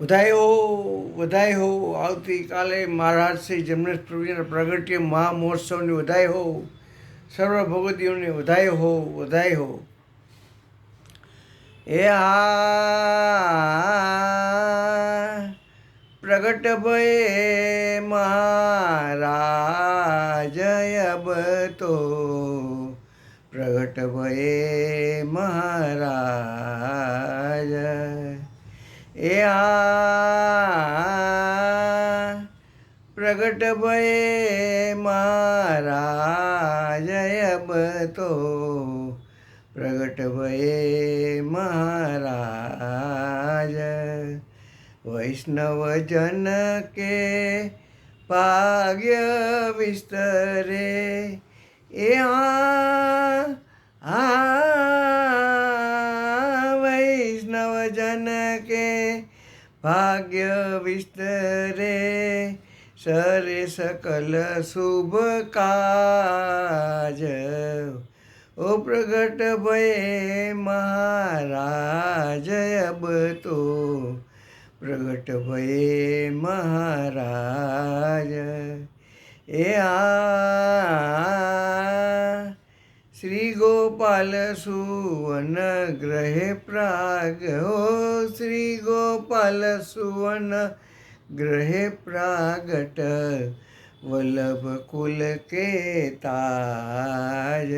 વધાઈ હો આવતીકાલે મહારાજ શ્રી જમનેશ પ્રભુજીના પ્રાગટ્ય મહામહોત્સવની વધાઈ હો. સર્વ ભગવતીઓની વધાઈ હો. એ પ્રગટ ભયે મહારાજ અબ તો પ્રગટ ભયે મહારાજ પ્રગટ ભયે મહારાજ અબ તો પ્રગટ ભયે મહારાજ વૈષ્ણવજન કે ભાગ્ય વિસ્તરે એ વૈષ્ણવજન કે ભાગ્ય વિસ્તરે સરે સકલ શુભ કાજ ઓ પ્રગટ ભયે મહારાજ અબ તો પ્રગટ ભયે મહારાજ એ શ્રી ગોપાલ સુવન ગ્રહે પ્રાગ હો શ્રી ગોપાલ સુવન ગ્રહે પ્રાગટ વલ્લભ કુલ કે તાજ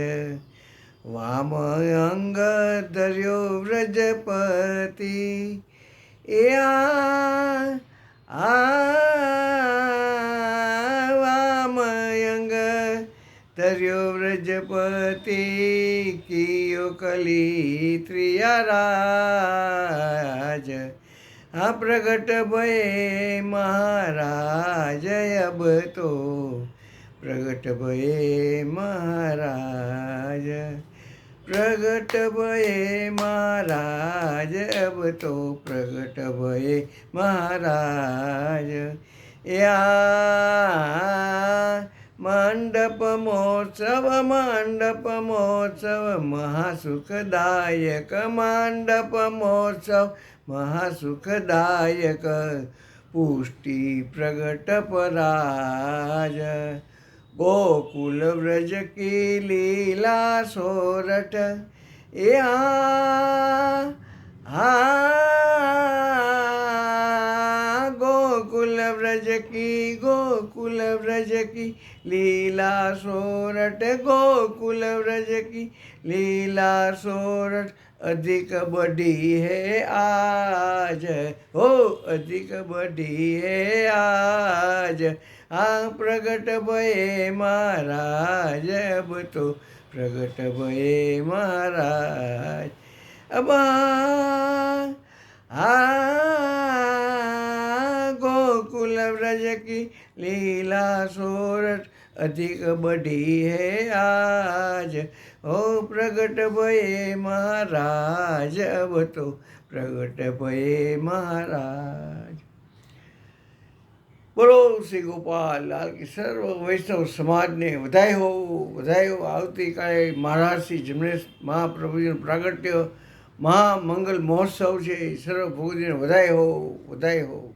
વામ અંગ ધર્યો વ્રજપતિ એ વામ અંગ ધર્યો વ્રજપતિ કિયો કલી ત્રિયારાજ પ્રગટ ભયે મહારાજ અબ તો પ્રગટ ભયે મહારાજ પ્રગટ ભયે મહારાજ અબ તો પ્રગટ ભયે મહારાજ મંડપ મહોત્સવ મહાસુખદાયક મંડપ મહોત્સવ મહાસુખદાયક પુષ્ટિ પ્રગટ પરાજ ગોકુલ વ્રજ કી લીલા સોરઠ એ ગોકુલ વ્રજ કી લીલા સોરઠ ગોકુલ વ્રજ કી લીલા સોરઠ अधिक बढ़ी है आज हो अधिक बढ़ी है आज प्रगट भये महाराज अब तो प्रगट भये महाराज अब गोकुल व्रज की लीला सोरठ अधिक बढ़ी है आज हो प्रगट भये महाराज अब तो प्रगट भये महाराज। बोलो श्री गोपाल लाल की सर्व वैष्णव समाज ने बधाई हो आवती काले महाराज श्री जमनेश महाप्रभुजी प्रागट्य महामंगल महोत्सव है सर्व भगवती ने बधाई हो।